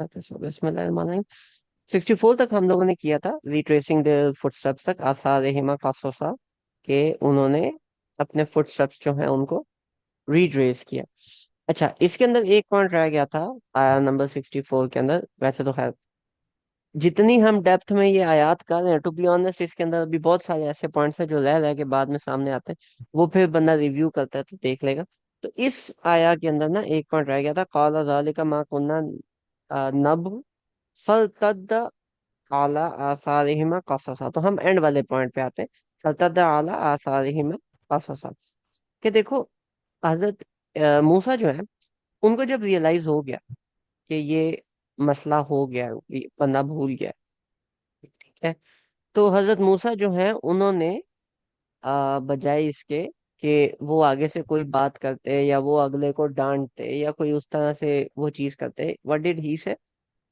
बिस्मिल्लाह। 64 तक हम लोगों ने किया था, रिट्रेसिंग द फुटस्टेप्स तक, आसारहिमा कासोसा के उन्होंने अपने फुटस्टेप्स जो हैं उनको रिट्रेस किया। अच्छा, इसके अंदर एक पॉइंट रह गया था आया नंबर 64 के अंदर। वैसे तो खैर जितनी हम डेप्थ में ये आयात कर रहे हैं, टू बी ऑनेस्ट, इसके अंदर भी बहुत सारे ऐसे पॉइंट्स हैं जो रह रह के बाद में सामने आते हैं, वो फिर बंदा रिव्यू करता है तो देख लेगा। तो इस आया के अंदर ना एक पॉइंट रह गया था, काला ज़ालिका मा कुन्ना नब फलतद आला आसारिहिमा कससा। तो हम एंड वाले पॉइंट पे आते हैं, फलतद आला आसारिहिमा कससा। कि देखो, हजरत मूसा जो है, उनको जब रियलाइज हो गया कि ये मसला हो गया है, ये बंदा भूल गया है, ठीक है, तो हजरत मूसा जो है उन्होंने बजाय इसके कि वो आगे से कोई बात करते या वो अगले को डांटते या कोई उस तरह से वो चीज करते, व्हाट डिड ही से,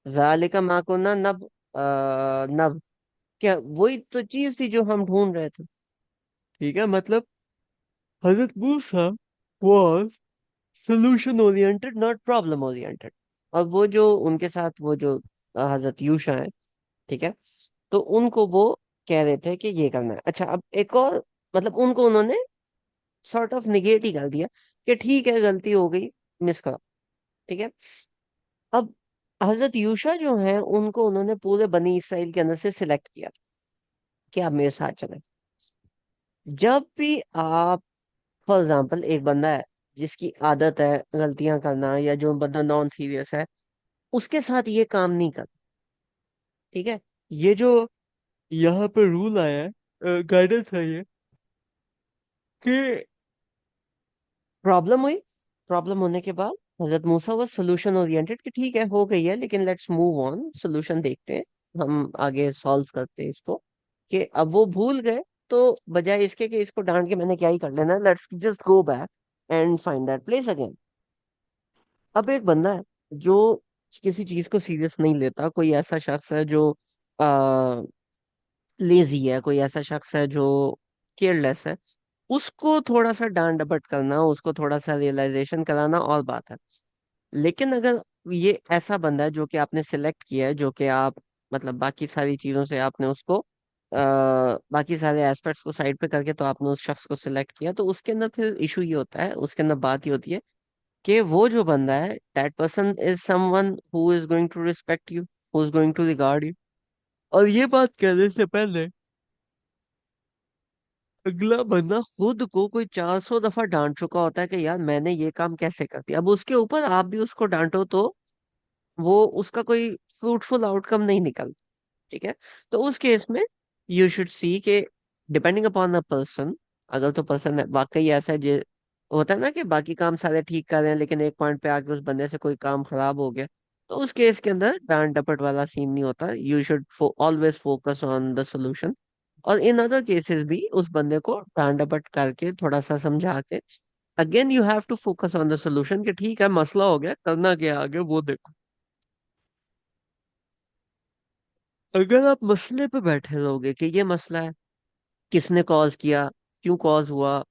ज़ालिका मा कुन्ना नब नब, क्या वही तो चीज थी जो हम ढूंढ रहे थे। ठीक है, मतलब Hazrat Musa was solution oriented, not problem oriented. और वो जो उनके साथ वो जो हजरत यूशा है, ठीक है, तो उनको वो कह रहे थे कि ये करना है। अच्छा, अब एक और, मतलब उनको उन्होंने सॉर्ट ऑफ निगेट ही कर दिया कि ठीक है, गलती हो गई, मिस करो, ठीक है। अब हजरत यूशा जो है उनको उन्होंने पूरे बनी इसराइल के अंदर से सिलेक्ट किया था कि आप मेरे साथ चलें। जब भी आप, फॉर एग्जाम्पल, एक बंदा है जिसकी आदत है गलतियां करना, या जो बंदा नॉन सीरियस है, उसके साथ ये काम नहीं कर, ठीक है। ये जो यहाँ पे रूल आया है, गाइडेंस है ये, कि प्रॉब्लम हुई, प्रॉब्लम होने के बाद हजरत मूसा वो सोल्यूशन ओरिएंटेड कि ठीक है, हो गई है, लेकिन लेट्स मूव ऑन, सोल्यूशन देखते हैं, हम आगे सॉल्व करते हैं इसको। कि अब वो भूल गए, तो बजाय इसके कि इसको डांट के मैंने क्या ही कर लेना, let's just go back and find that place again. अब एक बंदा है जो किसी चीज को सीरियस नहीं लेता, कोई ऐसा शख्स है जो लेजी है, कोई ऐसा शख्स है जो केयरलेस है, उसको थोड़ा सा डांट डपट करना, उसको थोड़ा सा रियलाइजेशन कराना और बात है। लेकिन अगर ये ऐसा बंदा है जो कि आपने सिलेक्ट किया है, जो कि आप, मतलब बाकी सारी चीजों से आपने उसको बाकी सारे एस्पेक्ट्स को साइड पे करके तो आपने उस शख्स को सिलेक्ट किया, तो उसके अंदर फिर इशू ये होता है, उसके अंदर बात ये होती है कि वो जो बंदा है, that person is someone who is going to respect you, who is going to regard you. और ये बात कहने से पहले अगला बंदा खुद को कोई 400 दफा डांट चुका होता है कि यार मैंने ये काम कैसे कर दिया, अब उसके ऊपर आप भी उसको डांटो तो वो उसका कोई फ्रूटफुल आउटकम नहीं निकल, ठीक है। तो उस केस में यू शुड सी के, डिपेंडिंग अपॉन द पर्सन, अगर तो पर्सन वाकई ऐसा है जो होता है ना कि बाकी काम सारे ठीक कर रहे हैं लेकिन एक पॉइंट पे आके उस बंदे से कोई काम खराब हो गया, तो उस केस के अंदर डांट डपट वाला सीन नहीं होता, you should always focus on the solution. और इन अदर केसेस भी उस बंदे को डांट डपट करके थोड़ा सा समझा के, again you have to focus on the solution, कि ठीक है मसला हो गया, करना क्या है आगे वो देखो। अगर आप मसले पे बैठे रहोगे कि ये मसला है, किसने कॉज किया, क्यों कॉज हुआ,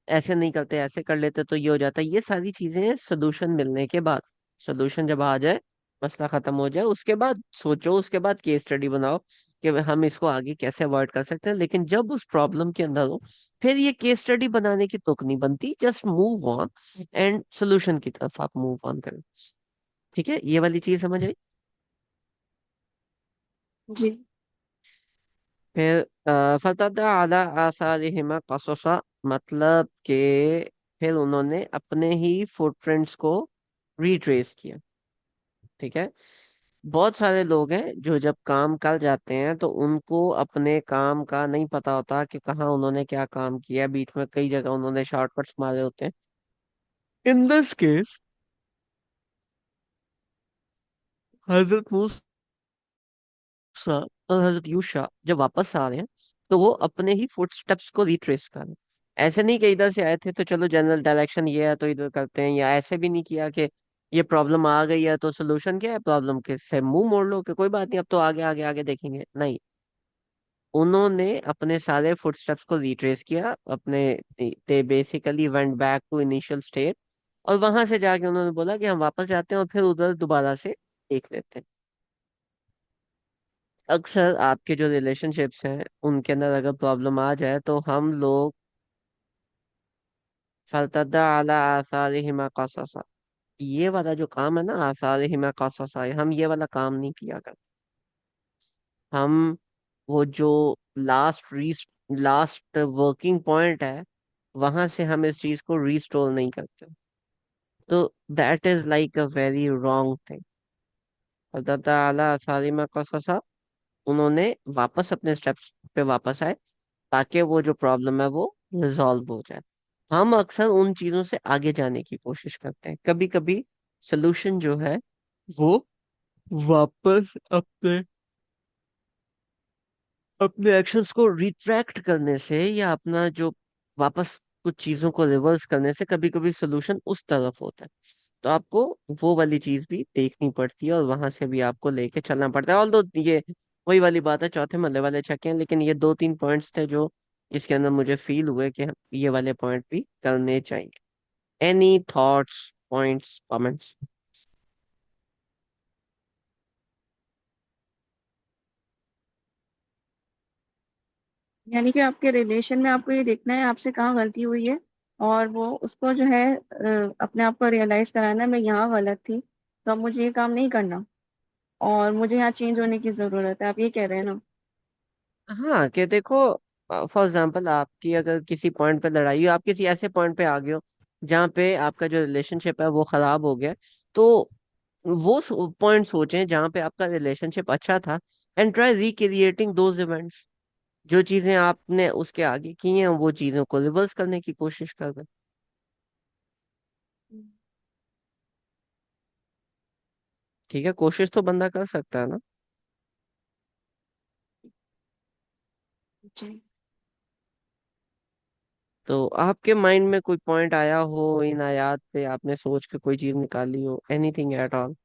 ऐसे नहीं करते ऐसे कर लेते तो ये हो जाता है, ये सारी चीजें सोल्यूशन मिलने के बाद, सोल्यूशन जब आ जाए, मसला खत्म हो जाए, उसके बाद सोचो, उसके बाद केस स्टडी बनाओ कि हम इसको आगे कैसे अवॉइड कर सकते हैं। लेकिन जब उस प्रॉब्लम के अंदर हो, फिर ये केस स्टडी बनाने की तुक नहीं बनती, just move on and solution की तरफ आप मूव ऑन करें। ठीक है, ये वाली चीज समझ आई। जी। फिर फतदा अला आसारिहिमा कससा, मतलब कि फिर उन्होंने अपने ही फुटप्रिंट्स को रिट्रेस किया, ठीक है। बहुत सारे लोग हैं जो जब काम कर जाते हैं तो उनको अपने काम का नहीं पता होता कि कहाँ उन्होंने क्या काम किया, बीच में कई जगह उन्होंने शॉर्टकट्स मारे होते हैं। इन दिस केस हजरत मूसा और हजरत यूशा जब वापस आ रहे हैं, तो वो अपने ही फुटस्टेप्स को रिट्रेस कर रहे हैं। ऐसे नहीं कि इधर से आए थे तो चलो जनरल डायरेक्शन ये है तो इधर करते हैं, या ऐसे भी नहीं किया कि ये प्रॉब्लम आ गई है तो सोल्यूशन क्या है प्रॉब्लम के, से मुंह मोड़ लो कि कोई बात नहीं अब तो आगे आगे आगे देखेंगे, नहीं। उन्होंने अपने सारे फुटस्टेप्स को रिट्रेस किया, अपने, they basically went back to initial state, और वहां से जाके उन्होंने बोला कि हम वापस जाते हैं, और फिर उधर दोबारा से देख लेते हैं। अक्सर आपके जो रिलेशनशिप्स हैं उनके अंदर अगर प्रॉब्लम आ जाए तो हम लोग फलतद्दा अला आसारिहिमा क़ससा, ये वाला जो काम है ना, आसारिहिमा क़ससा, हम ये वाला काम नहीं किया करते। हम वो जो लास्ट वर्किंग पॉइंट है, वहां से हम इस चीज को रीस्टोर नहीं करते। तो that is like a very wrong thing. Allah Taala सालिमा कससा, उन्होंने वापस अपने स्टेप्स पे वापस आए ताकि वो जो प्रॉब्लम है वो रिजॉल्व हो जाए। हम अक्सर उन चीजों से आगे जाने की कोशिश करते हैं। कभी कभी सोल्यूशन जो है वो वापस अपने अपने एक्शंस को रिट्रैक्ट करने से, या अपना जो वापस कुछ चीजों को रिवर्स करने से, कभी कभी सोल्यूशन उस तरफ होता है। तो आपको वो वाली चीज भी देखनी पड़ती है और वहां से भी आपको लेके चलना पड़ता है। ऑल्दो ये वही वाली बात है, चौथे मल्ले वाले छक्के हैं, लेकिन ये दो तीन पॉइंट्स थे जो इसके अंदर मुझे फील हुए कि ये वाले पॉइंट भी करने चाहिए। Any thoughts, points, comments? यानी कि आपके रिलेशन में आपको ये देखना है आपसे कहाँ गलती हुई है, और वो उसको जो है अपने आप को रियलाइज कराना है, मैं यहाँ गलत थी तो अब मुझे ये काम नहीं करना और मुझे यहाँ चेंज होने की जरूरत है, आप ये कह रहे हैं ना? हाँ, कि देखो, फॉर एग्जाम्पल आपकी अगर किसी पॉइंट पे लड़ाई हो, आप किसी ऐसे पॉइंट पे आ गए हो जहाँ पे आपका जो रिलेशनशिप है वो खराब हो गया, तो वो पॉइंट सोचें जहाँ पे आपका रिलेशनशिप अच्छा था, and try recreating those events. जो चीजें आपने उसके आगे की हैं वो चीजों को रिवर्स करने की कोशिश कर रहे हैं। ठीक है, कोशिश तो बंदा कर सकता है ना। जी। तो आपके माइंड में कोई पॉइंट आया हो, इन आयात पे आपने सोच के कोई चीज निकाली हो, एनीथिंग एट ऑल?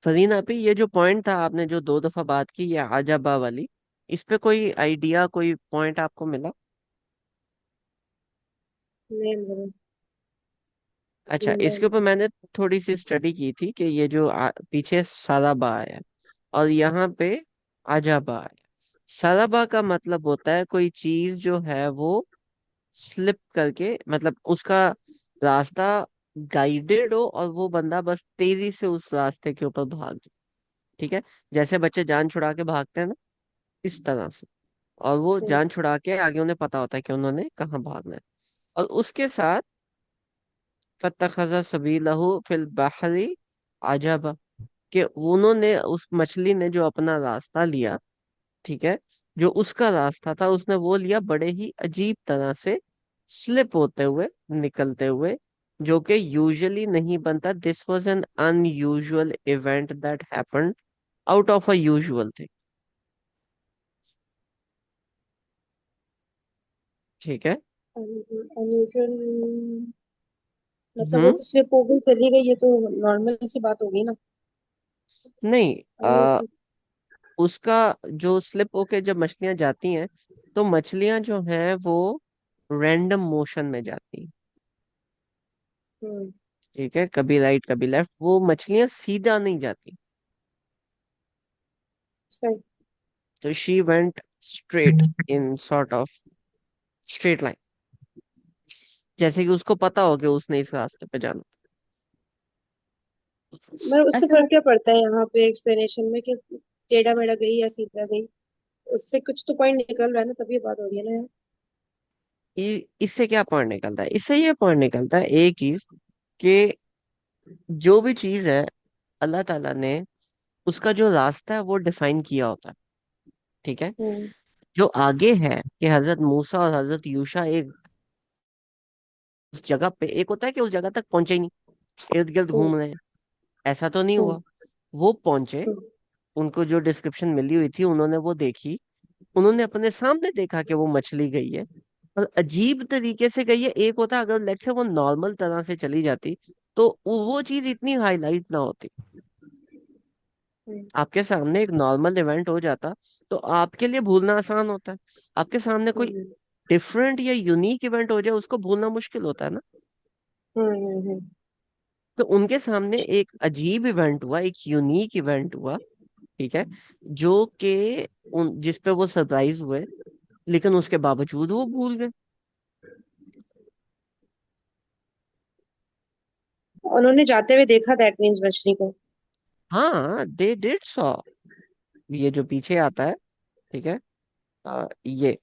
फजीना पे ये जो पॉइंट था, आपने जो दो दफा बात की, ये आजबा वाली, इस पे कोई आइडिया, कोई पॉइंट आपको मिला? नहीं जरूर। अच्छा, इसके ऊपर मैंने थोड़ी सी स्टडी की थी कि ये जो पीछे सराबा आया और यहाँ पे अजाबा आया। सराबा का मतलब होता है कोई चीज जो है वो स्लिप करके, मतलब उसका रास्ता गाइडेड हो और वो बंदा बस तेजी से उस रास्ते के ऊपर भाग जाए। ठीक है, जैसे बच्चे जान छुड़ा के भागते हैं ना, इस तरह से। और वो हम्म। जान छुड़ा के आगे उन्हें पता होता है कि उन्होंने कहाँ भागना है। और उसके साथ फत्तखज़ सबीलहु फिल बहरी अजबा, कि उन्होंने, उस मछली ने जो अपना रास्ता लिया, ठीक है, जो उसका रास्ता था उसने वो लिया बड़े ही अजीब तरह से, स्लिप होते हुए, निकलते हुए, जो कि यूजुअली नहीं बनता। This was an unusual event that happened out of a usual thing. ठीक है। अनयूजुअल मतलब वो हम्म। तो स्लिप हो गई चली गई, ये तो नॉर्मल सी बात हो गई ना। नहीं, अनयूजुअल। उसका जो स्लिप होके जब मछलियां जाती हैं, तो मछलियां जो हैं वो रैंडम मोशन में जाती हैं। हम्म। ठीक है, कभी राइट कभी लेफ्ट, वो मछलियां सीधा नहीं जाती। सही। तो she went straight, in sort of straight line, जैसे कि उसको पता हो कि उसने इस रास्ते पे जाना। मैं उससे ऐसे फर्क वो क्या पड़ता है यहाँ पे एक्सप्लेनेशन में कि टेढ़ा मेढ़ा गई या सीधा गई, उससे कुछ तो पॉइंट निकल रहा है ना, तभी ये बात हो रही है ना यार। इससे क्या पॉइंट निकलता है? इससे ये पॉइंट निकलता है एक चीज, कि जो भी चीज है, अल्लाह ताला ने उसका जो रास्ता है वो डिफाइन किया होता है। ठीक है, हम्म। जो आगे है कि हजरत मूसा और हजरत यूशा एक उस जगह पे, एक होता है कि उस जगह तक पहुंचे ही नहीं, इर्द गिर्द हम्म। घूम रहे हैं, ऐसा तो नहीं हम्म। हुआ। वो पहुंचे, हम्म। उनको जो डिस्क्रिप्शन मिली हुई थी उन्होंने वो देखी, उन्होंने अपने सामने देखा कि वो मछली गई है, और अजीब तरीके से गई है। एक होता अगर लेट से वो नॉर्मल तरह से चली जाती, तो वो चीज इतनी हाईलाइट ना होती। हम्म। आपके सामने एक नॉर्मल इवेंट हो जाता तो आपके लिए भूलना आसान होता है। आपके सामने कोई हम्म। डिफरेंट या यूनिक इवेंट हो जाए उसको भूलना मुश्किल होता है ना। हम्म। तो उनके सामने एक अजीब इवेंट हुआ, एक यूनिक इवेंट हुआ, ठीक है, जो कि उन जिस पे वो सरप्राइज हुए, लेकिन उसके बावजूद वो भूल गए। उन्होंने जाते हुए देखा, दैट मीन्स मछली को। हाँ, दे डिड सॉ। ये जो पीछे आता है, ठीक है, ये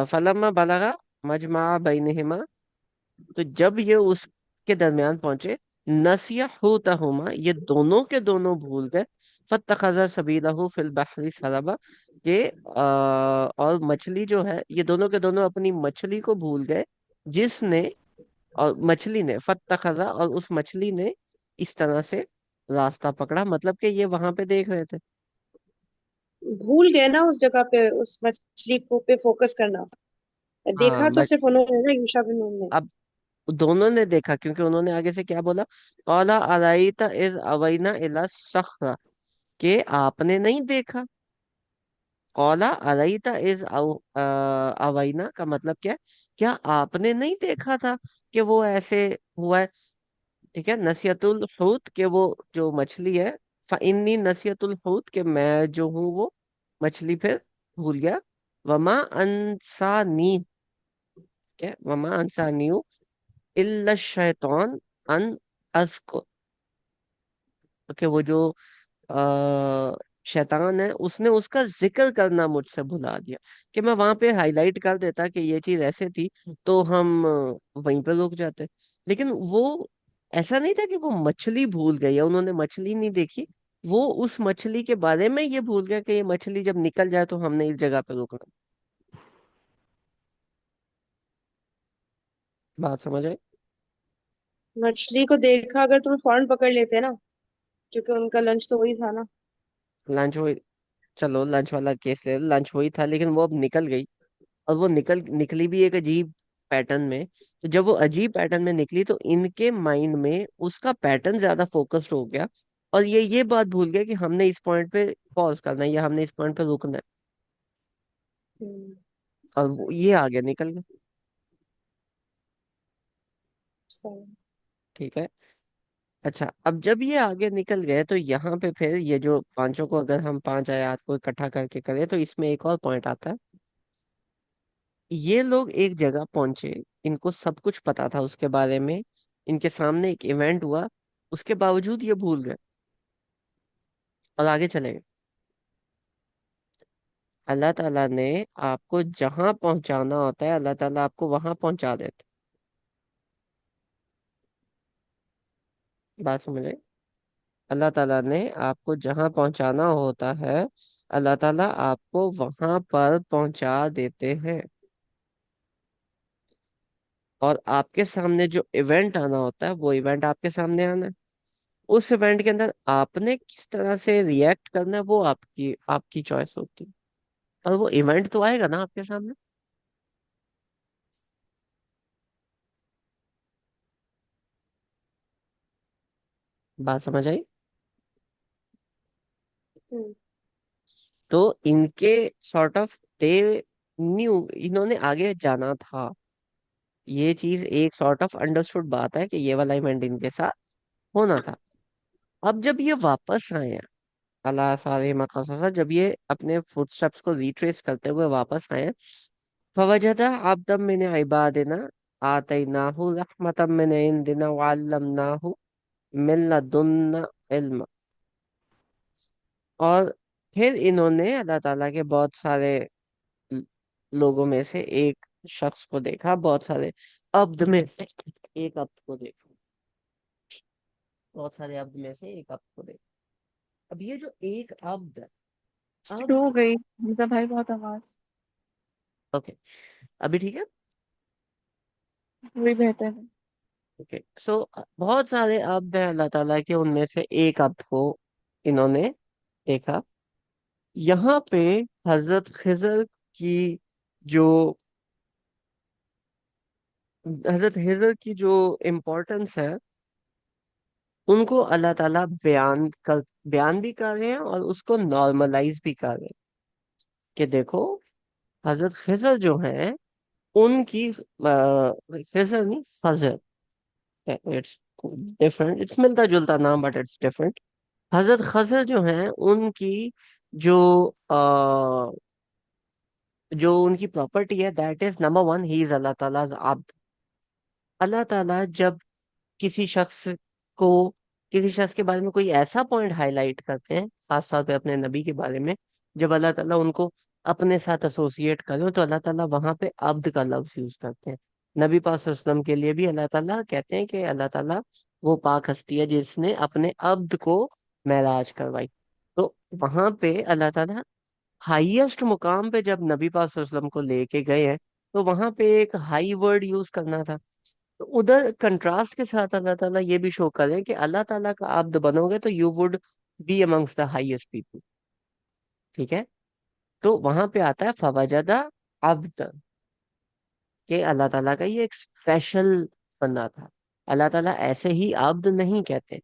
फलम्मा बलगा मजमा बैनहिमा, तो जब ये उसके दरमियान पहुंचे, नसिया हुतहुमा, ये दोनों के दोनों भूल गए, फत्तखज़ा सबीलहु फिल बहरी सरबा, के और मछली जो है, ये दोनों के दोनों अपनी मछली को भूल गए, जिसने, और मछली ने फत्तखज़ा, और उस मछली ने इस तरह से रास्ता पकड़ा, मतलब कि ये वहां पे देख रहे थे। भूल गए ना उस जगह पे उस मछली को पे फोकस करना। हाँ देखा तो बट सिर्फ उन्होंने ना, यूशा बिन नून ने। अब दोनों ने देखा, क्योंकि उन्होंने आगे से क्या बोला, कौला अराइता इज अवैना इला सखरा, कि आपने नहीं देखा। कौला अराइता इज अवैना का मतलब क्या है, क्या आपने नहीं देखा था कि वो ऐसे हुआ है। ठीक है, नसियतुल हुत, के वो जो मछली है, फइन्नी नसियतुल हुत, के मैं जो हूँ वो मछली फिर भूल गया। वमा अंसानी, क्या वमा अंसानी इल्ला शैतान अन अज़कुर, कि वो जो आ, शैतान है, उसने उसका जिक्र करना मुझसे भुला दिया। कि मैं वहां पे हाईलाइट कर देता कि ये चीज ऐसे थी, तो हम वहीं पे रुक जाते। लेकिन वो ऐसा नहीं था कि वो मछली भूल गई या उन्होंने मछली नहीं देखी, वो उस मछली के बारे में ये भूल गया कि ये मछली जब निकल जाए तो हमने इस जगह पे रुकना। बात समझ आई? मछली को देखा अगर तुम्हें फौरन पकड़ लेते ना, क्योंकि उनका लंच तो वही था ना। लंच वही, चलो लंच वाला केस ले, लंच वही था, लेकिन वो अब निकल गई, और वो निकली भी एक अजीब पैटर्न में। तो जब वो अजीब पैटर्न में निकली, तो इनके माइंड में उसका पैटर्न ज्यादा फोकस्ड हो गया, और ये बात भूल गया कि हमने इस पॉइंट पे पॉज करना है या हमने इस पॉइंट पे रुकना है, हम्म। और सही। ये आगे निकल गया। सही। ठीक है। अच्छा, अब जब ये आगे निकल गए, तो यहाँ पे फिर ये जो पांचों को अगर हम पांच आयत को इकट्ठा करके करें, तो इसमें एक और पॉइंट आता है। ये लोग एक जगह पहुंचे, इनको सब कुछ पता था उसके बारे में, इनके सामने एक इवेंट हुआ, उसके बावजूद ये भूल गए और आगे चले गए। अल्लाह ताला ने आपको जहां पहुंचाना होता है, अल्लाह ताला आपको वहां पहुंचा देते। बात समझ आई? अल्लाह ताला ने आपको जहां पहुंचाना होता है, अल्लाह ताला आपको वहां पर पहुंचा देते हैं। और आपके सामने जो इवेंट आना होता है, वो इवेंट आपके सामने आना है। उस इवेंट के अंदर आपने किस तरह से रिएक्ट करना है, वो आपकी आपकी चॉइस होती है। और वो इवेंट तो आएगा ना आपके सामने। बात समझ आई? हम्म। तो इनके सॉर्ट ऑफ दे न्यू, इन्होंने आगे जाना था, ये चीज एक सॉर्ट ऑफ अंडरस्टूड बात है कि ये वाला इवेंट इनके साथ होना था। अब जब ये वापस आए हैं, अल्लाह सारे मकाससा, जब ये अपने फुटस्टेप्स को रिट्रेस करते हुए वापस आए हैं, फवजदा अब्दम मिन इबादिना आतैनाहु रहमतम मिन इंदिना वअल्लमनाहु मिन लदुन्ना इल्मा। और फिर इन्होंने अल्लाह ताला के बहुत सारे ल- लोगों में से एक शख्स को देखा, बहुत सारे अब्द में से एक अब्द को देखा, बहुत सारे अब्द में से एक अब्द को देखा। अब ये जो एक अब्द, स्लो हो अब्द, गई हमजा भाई, बहुत आवाज। ओके, अभी ठीक है। वही बेहतर है। ओके, सो बहुत सारे अब्द हैं अल्लाह ताला के, उनमें से एक अब्द को इन्होंने देखा। यहाँ पे हजरत खिजर की जो हजरत खिजर की जो इम्पोर्टेंस है, उनको अल्लाह ताला बयान भी कर रहे हैं और उसको नॉर्मलाइज भी कर रहे हैं। कि देखो हजरत खिजर जो है उनकी खिजर नहीं फजर, इट्स डिफरेंट, इट्स मिलता जुलता नाम बट इट्स डिफरेंट। हजरत खजर जो है उनकी जो जो उनकी प्रॉपर्टी है that is number one, he is Allah Taala अब्द। अल्लाह ताला जब किसी शख्स को, किसी शख्स के बारे में कोई ऐसा पॉइंट हाईलाइट करते हैं, खास तौर पे अपने नबी के बारे में, जब अल्लाह ताला उनको अपने साथ एसोसिएट करें तो अल्लाह ताला वहां पे अब्द का लफ्ज यूज करते हैं। नबी पाक सल्लल्लाहु अलैहि वसल्लम के लिए भी अल्लाह ताला कहते हैं कि अल्लाह ताला वो पाक हस्ती है जिसने अपने अब्द को मेराज करवाई। तो वहां पे अल्लाह ताला हाईएस्ट मुकाम पे जब नबी पाक सल्लल्लाहु अलैहि वसल्लम को लेके गए हैं, तो वहां पे एक हाई वर्ड यूज करना था। तो उधर कंट्रास्ट के साथ अल्लाह ताला ये भी शो करें कि अल्लाह ताला का आब्द बनोगे तो you would be amongst the highest people. ठीक है, तो वहां पे आता है फवजदा अब्द, कि अल्लाह ताला का ये एक स्पेशल बंदा था। अल्लाह ताला ऐसे ही अब्द नहीं कहते,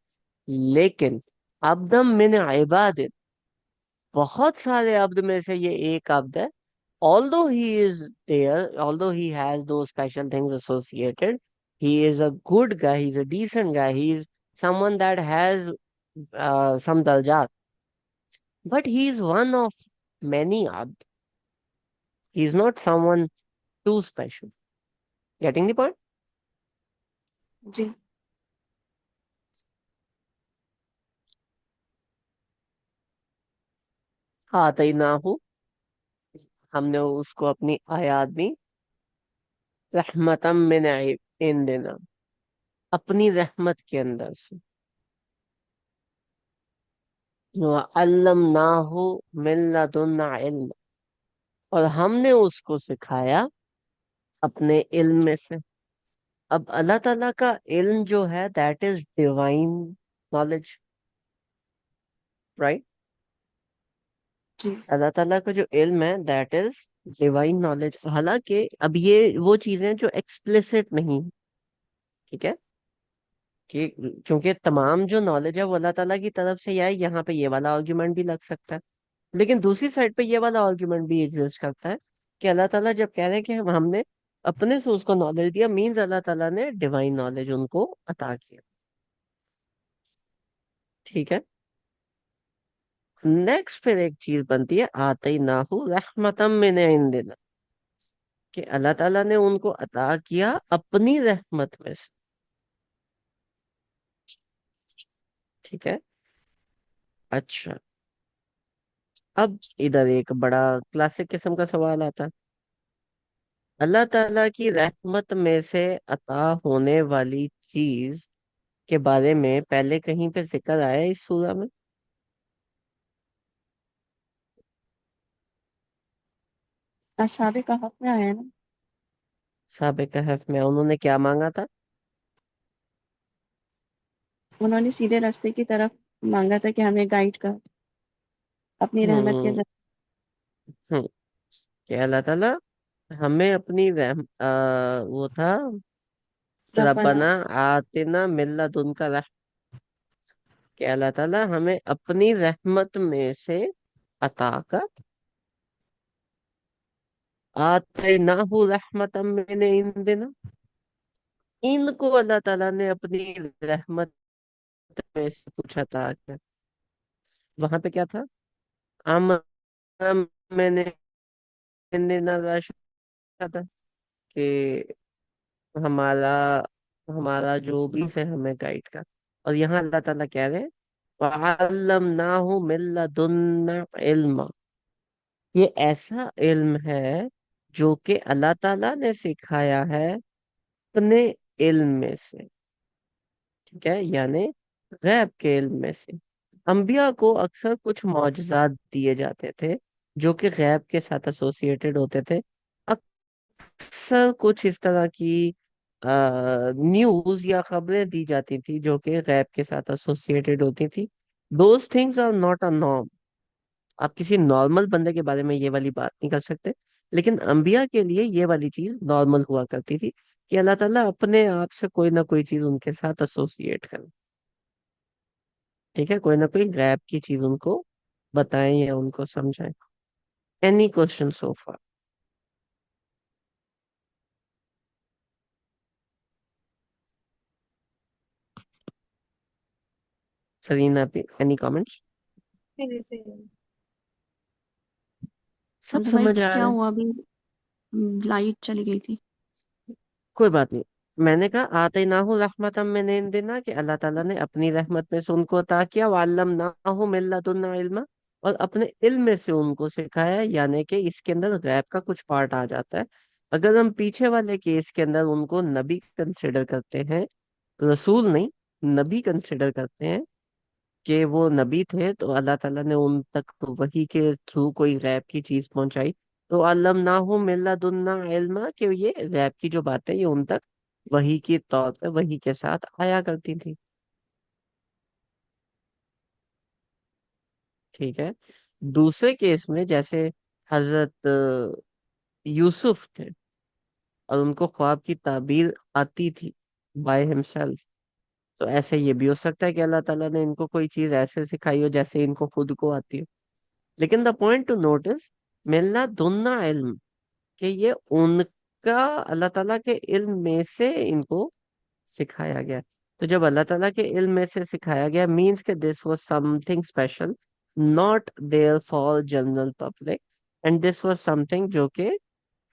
लेकिन अब्दम मिन इबाद, बहुत सारे अब्द में से ये एक अब्द है। although he is there, although he has those special things associated, he is a good guy, he's a decent guy, he is someone that has some darajat, but he is one of many abd. He is not someone too special. Getting the point? जी। हाँ तई ना हो, हमने उसको अपनी आयात दी, रहमतम मिन इंदिना, अपनी रहमत के अंदर से, अल्लम ना हो मिल्लदुन्ना इल्म, और हमने उसको सिखाया अपने इल्म में से। अब अल्लाह ताला का इल्म जो है that is divine knowledge, right? जी। अल्लाह ताला का जो इल्म है दैट इज डिवाइन नॉलेज। हालांकि अब ये वो चीजें जो एक्सप्लिसिट नहीं, ठीक है, कि क्योंकि तमाम जो नॉलेज है वो अल्लाह ताला की तरफ से ही है, यहाँ पे ये वाला आर्ग्यूमेंट भी लग सकता है। लेकिन दूसरी साइड पे ये वाला आर्ग्यूमेंट भी एग्जिस्ट करता है कि अल्लाह ताला जब कह रहे हैं कि हमने अपने से उसको नॉलेज दिया, मीन्स अल्लाह ताला ने डिवाइन नॉलेज उनको अता किया। ठीक है, नेक्स्ट फिर एक चीज बनती है आते ना हो रहमतम मिन इंदिना, कि अल्लाह ताला ने उनको अता किया अपनी रहमत में से। ठीक है, अच्छा, अब इधर एक बड़ा क्लासिक किस्म का सवाल आता है, अल्लाह ताला की रहमत में से अता होने वाली चीज के बारे में पहले कहीं पे जिक्र आया है इस सूरा में? असहाबे कहफ में आया ना। साहब कहफ में उन्होंने क्या मांगा था? उन्होंने सीधे रास्ते की तरफ मांगा था कि हमें गाइड कर अपनी रहमत के हम्म जरिए। हम्म कि अल्लाह ताला हमें अपनी वो था, रब्बाना। रब्बना आतिना मिल्ला दुनका रह, कि अल्लाह ताला हमें अपनी रहमत में से अता कर, आतैनाहु रहमतम मिन इंदिना, इनको अल्लाह ताला ने अपनी रहमत में से कुछ अता किया। वहां पे क्या था? अम मैंने इंदिना था कि हमारा हमारा जो भी से हमें गाइड कर। और यहाँ अल्लाह ताला कह रहे हैं वअल्लमनाहु मिन लदुन्ना इल्मा, ये ऐसा इल्म है जो कि अल्लाह ताला ने सिखाया है अपने इल्म में से। ठीक है, यानी गैब के इल्म में से। अंबिया को अक्सर कुछ मौजज़ात दिए जाते थे जो कि गैब के साथ एसोसिएटेड होते थे। अक्सर कुछ इस तरह की न्यूज या खबरें दी जाती थी जो कि गैब के साथ एसोसिएटेड होती थी। Those things are not a norm. आप किसी नॉर्मल बंदे के बारे में ये वाली बात नहीं कर सकते, लेकिन अंबिया के लिए ये वाली चीज नॉर्मल हुआ करती थी कि अल्लाह ताला अपने आप से कोई ना कोई चीज उनके साथ एसोसिएट करे। ठीक है, कोई ना कोई गैब की चीज उनको बताएं या उनको समझाएं। एनी क्वेश्चन सो फार? सरीना पे एनी कमेंट्स? नहीं सही है। सब मुझे भाई समझ आ क्या रहा है। हुआ अभी, लाइट चली गई थी। कोई बात नहीं। मैंने कहा आते ना हो रहमतम मिन इंदिना, कि अल्लाह ताला ने अपनी रहमत में से उनको अता किया, वाल्लम ना हो मिन लदुन्ना इल्मा, और अपने इल्म में से उनको सिखाया। यानी कि इसके अंदर गैब का कुछ पार्ट आ जाता है। अगर हम पीछे वाले केस के अंदर उनको नबी कंसिडर करते हैं, रसूल नहीं, नबी कंसिडर करते हैं कि वो नबी थे, तो अल्लाह ताला ने उन तक वही के थ्रू कोई गैब की चीज पहुंचाई, तो अल्लम ना हो मिल्ला दुन्ना इल्मा, कि ये गैब की जो बातें ये उन तक वही के तौर पे वही के साथ आया करती थी। ठीक है। दूसरे केस में जैसे हजरत यूसुफ थे, और उनको ख्वाब की ताबीर आती थी बाय हिमसेल्फ, तो ऐसे ये भी हो सकता है कि अल्लाह ताला ने इनको कोई चीज ऐसे सिखाई हो जैसे इनको खुद को आती है। लेकिन द पॉइंट टू नोटिस, मिलना दुन्ना इल्म, कि ये उनका अल्लाह ताला के इल्म में से इनको सिखाया गया। तो जब अल्लाह ताला के इल्म में से सिखाया गया, मीन्स कि this was something special, not there for general public, and this was something जो कि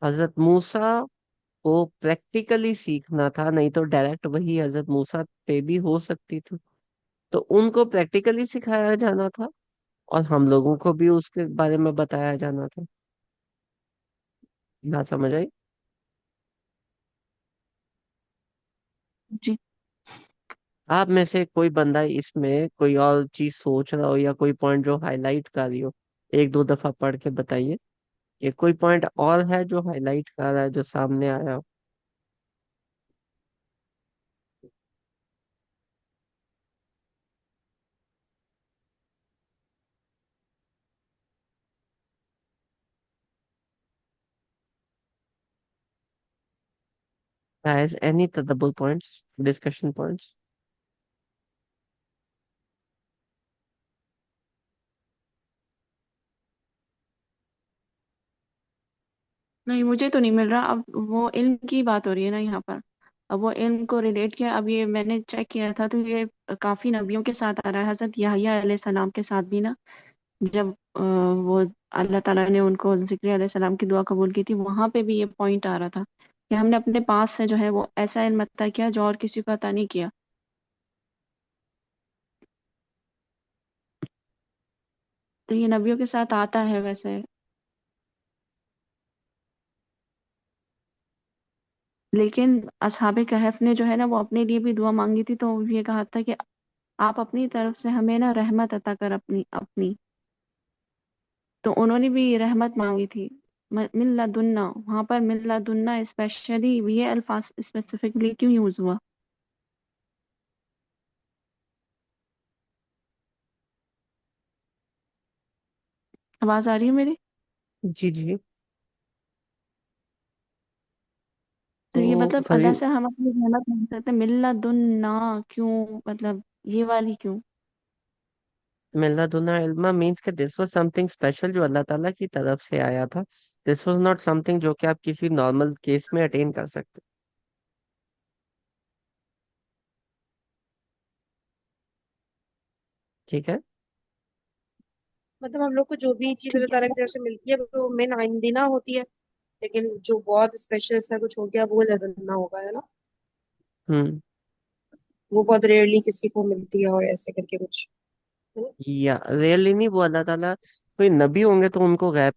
हजरत मूसा को प्रैक्टिकली सीखना था, नहीं तो डायरेक्ट वही हजरत मूसा पे भी हो सकती थी। तो उनको प्रैक्टिकली सिखाया जाना था, और हम लोगों को भी उसके बारे में बताया जाना था। ना समझ आई? जी। आप में से कोई बंदा इसमें कोई और चीज सोच रहा हो, या कोई पॉइंट जो हाईलाइट कर रही हो, एक दो दफा पढ़ के बताइए। ये कोई पॉइंट और है जो हाईलाइट कर रहा है, जो सामने आया हो? Has any tadabble points, discussion points? नहीं, मुझे तो नहीं मिल रहा। अब वो इल्म की बात हो रही है ना यहाँ पर। अब वो इल्म को रिलेट किया, अब ये मैंने चेक किया था तो ये काफी नबियों के साथ आ रहा है। हजरत याह्या अलैहि सलाम के साथ भी ना, जब वो अल्लाह ताला ने उनको ज़िक्र अलैहि सलाम की दुआ कबूल की थी, वहां पे भी ये पॉइंट आ रहा था कि हमने अपने पास से जो है वो ऐसा इल्म अता किया जो और किसी को अता नहीं किया। तो ये नबियों के साथ आता है वैसे। लेकिन असहाबे कहफ ने जो है ना वो अपने लिए भी दुआ मांगी थी, तो ये कहा था कि आप अपनी तरफ से हमें ना रहमत अता कर, अपनी अपनी। तो उन्होंने भी रहमत मांगी थी। मिन लदुन्ना, वहां पर मिन लदुन्ना स्पेशली ये अल्फाज स्पेसिफिकली क्यों यूज हुआ? आवाज आ रही है मेरी? जी जी। तो ये तो मतलब अल्लाह फरीन, से हम अपनी रहमत मांग सकते हैं, मिन लदुन्ना क्यों, मतलब ये वाली क्यों? मिल्लादुन्ना इल्मा मीन्स कि दिस वाज समथिंग स्पेशल जो अल्लाह ताला की तरफ से आया था। दिस वाज नॉट समथिंग जो कि आप किसी नॉर्मल केस में अटेन कर सकते। ठीक है। मतलब हम लोग को जो भी चीज अल्लाह ठीक ताला है। की तरफ से मिलती है वो मेन आइंदिना होती है, लेकिन जो बहुत स्पेशल सा कुछ हो गया वो लगना होगा, है ना। हम्म। वो बहुत रेयरली किसी को मिलती है और ऐसे करके कुछ, है ना? या रियली नहीं, वो अल्लाह ताला कोई नबी होंगे तो उनको गैब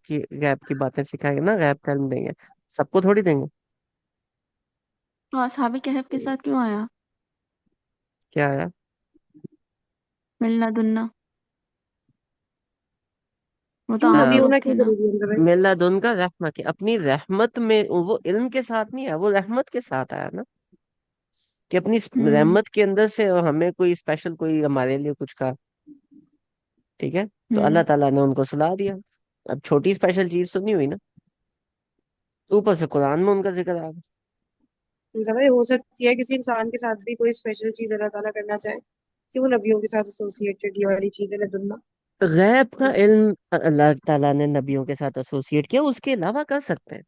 की बातें सिखाएंगे ना, गैब का इल्म देंगे। सबको थोड़ी देंगे। तो असहाबे कहफ के साथ क्यों आया क्या है? मिन लदुन्ना? वो तो क्यों आम नबी लोग होना थे क्यों ना। जरूरी है मतलब है? मिल्लादुन का रहमा, की अपनी रहमत में, वो इल्म के साथ नहीं आया, वो रहमत के साथ आया ना, कि अपनी हम्म। रहमत के अंदर से हमें कोई स्पेशल, कोई हमारे लिए कुछ का। ठीक है। तो हम्म। अल्लाह ताला ने उनको सुला दिया। अब छोटी स्पेशल चीज तो नहीं हुई ना, तो ऊपर से कुरान में उनका जिक्र आ गया। मतलब है, हो सकती है किसी इंसान के साथ भी कोई स्पेशल चीज अल्लाह ताला करना चाहे कि वो नबियों के साथ एसोसिएटेड ये वाली चीज है लदुन्ना। गैब का इल्म अल्लाह ताला ने नबियों के साथ एसोसिएट किया, उसके अलावा कर सकते हैं।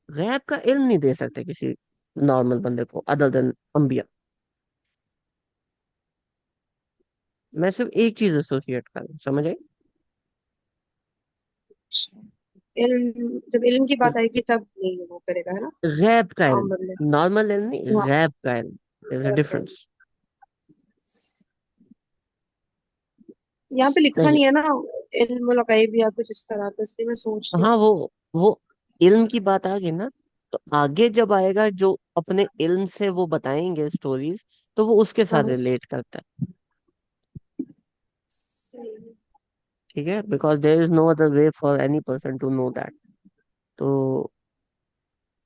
गैब का इल्म नहीं दे सकते किसी नॉर्मल बंदे को अदर देन अंबिया। मैं सिर्फ एक चीज एसोसिएट कर रहा हूं, समझ आई? अच्छा, इल्म, जब इल्म की बात आएगी तब नहीं वो करेगा, है ना? गैब का आम बंदे। इल्म, नॉर्मल इल्म नहीं, हाँ, गैब का इल्म। देयर इज अ गैब का इल्म। डिफरेंस। यहाँ पे लिखा नहीं, नहीं है ना, इल्मुल गैब या कुछ इस तरह, तो इसलिए मैं सोच रही हूँ। हाँ वो इल्म की बात आ गई ना, तो आगे जब आएगा जो अपने इल्म से वो बताएंगे स्टोरीज, तो वो उसके हाँ साथ हाँ, रिलेट करता है। सही है। ठीक है, because there is no other way for any person to know that. तो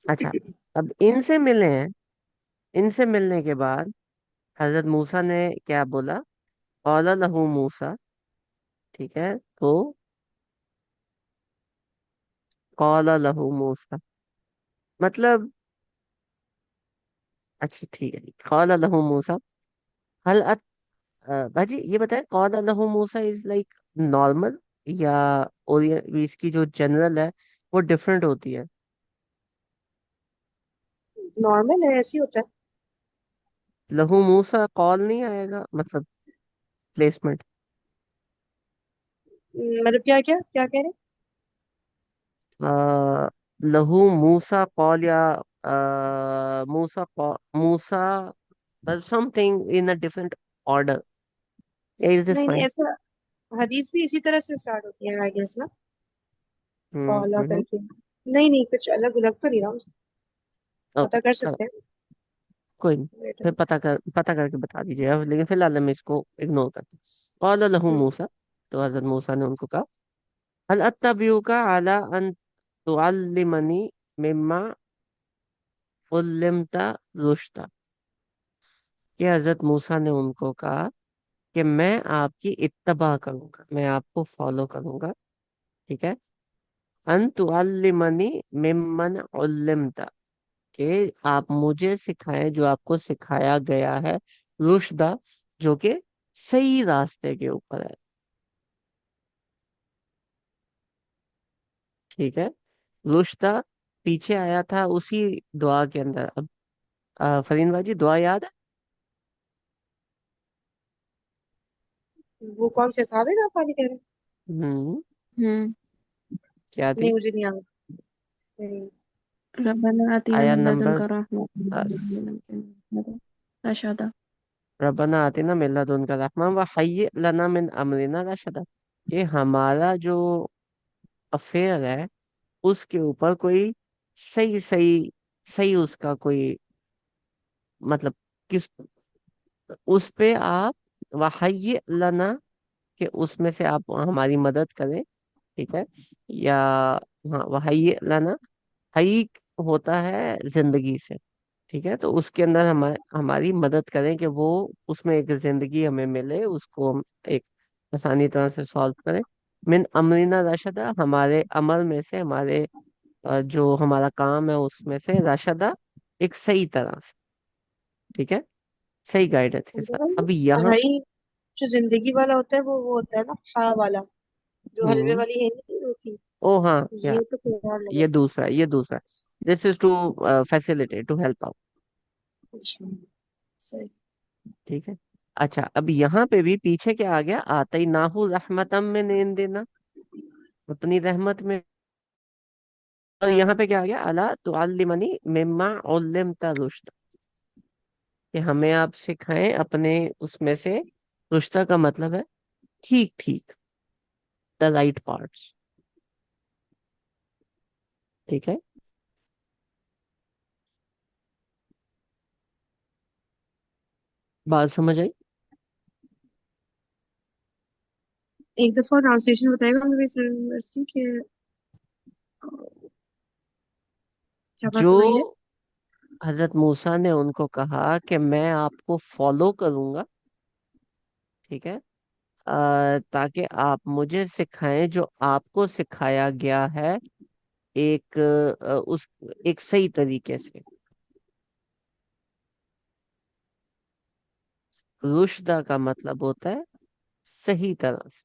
अच्छा, अब इनसे मिले हैं। इनसे मिलने के बाद हजरत मूसा ने क्या बोला? कौला लहू मूसा। ठीक है, तो कौला लहू मूसा मतलब, अच्छा ठीक है, कौला लहू मूसा हल भाजी ये बताएं, कौला लहू मूसा इज लाइक नॉर्मल, या और इसकी जो जनरल है वो डिफरेंट होती है? नॉर्मल है, ऐसे ही होता है। लहू मूसा कॉल नहीं आएगा मतलब, प्लेसमेंट। मतलब क्या क्या क्या कह रहे आ, लहू मूसा कॉल, या Musa something in a different order, is हैं? दिस नहीं नहीं, फाइन? ऐसा हदीस भी इसी तरह से स्टार्ट होती है, आई गेस ना, कॉला हम्म। करके। नहीं नहीं, कुछ अलग अलग तो नहीं रहा, ओके पता कर चलो, सकते हैं। कोई नहीं। वेट। फिर पता करके बता दीजिए अब, लेकिन फिलहाल हम इसको इग्नोर करते हैं। कॉल लहू मूसा, तो हजरत मूसा ने उनको कहा, हल अत्तबिउका अला अन तुअल्लिमनी मिम्मा उल्लिमता रुश्दा। कि हजरत मूसा ने उनको कहा कि मैं आपकी इत्तबा करूंगा, मैं आपको फॉलो करूंगा। ठीक है, अन तुअल्लिमनी मिम्मन उल्लिमता, कि आप मुझे सिखाएं जो आपको सिखाया गया है, रुश्दा, जो कि सही रास्ते के ऊपर है। ठीक है, रुश्दा पीछे आया था उसी दुआ के अंदर। अब फरीन बाजी दुआ याद है? वो कौन से साहब आप वाली कह रहे हैं? हम्म। हम्म। क्या थी? नहीं, मुझे नहीं आ रहा। नहीं। रब्बना आतिना आया मिन नंबर लदुनका दस। रहमतन रशदा। रब्बना आतिना मिन लदुनका रहमा व हय्यि लना मिन अमरिना रशदा। कि हमारा जो अफेयर है उसके ऊपर कोई सही सही सही उसका कोई मतलब, किस उस पे आप वहय्यि लना, कि उसमें से आप हमारी मदद करें। ठीक है, या हाँ वहय्यि लना, हई होता है जिंदगी से। ठीक है, तो उसके अंदर हमारी मदद करें कि वो उसमें एक जिंदगी हमें मिले, उसको हम एक आसानी तरह से सॉल्व करें। मिन अमरिना रशदा, हमारे अमल में से, हमारे जो हमारा काम है उसमें से, रशदा एक सही तरह से। ठीक है, सही गाइडेंस के साथ। अब यहाँ भाई, जो जिंदगी वाला होता है वो होता है ना, हा वाला, जो हलवे हम्म। वाली है नहीं होती। ओ हाँ, या ये तो कोई और लगा। ये दूसरा, this is to facilitate, to help out. अच्छा, सही। ठीक है, अच्छा अब यहाँ पे भी पीछे क्या आ गया? आतई नाहू रहमतम में नेन देना, अपनी रहमत में। और यहाँ पे क्या आ गया? अला तुअल्लिमनी मिम्मा उल्लिमता रुश्द, कि हमें आप सिखाएं अपने उसमें से। रुश्ता का मतलब है ठीक ठीक, द राइट पार्ट्स। ठीक है, बात समझ आई? एक दफा ट्रांसलेशन बताएगा मुझे इस यूनिवर्सिटी के, क्या बात जो हो रही है? हजरत मूसा ने उनको कहा कि मैं आपको फॉलो करूंगा, ठीक है, ताकि आप मुझे सिखाएं जो आपको सिखाया गया है, एक उस एक सही तरीके से। रुश्दा का मतलब होता है सही तरह से।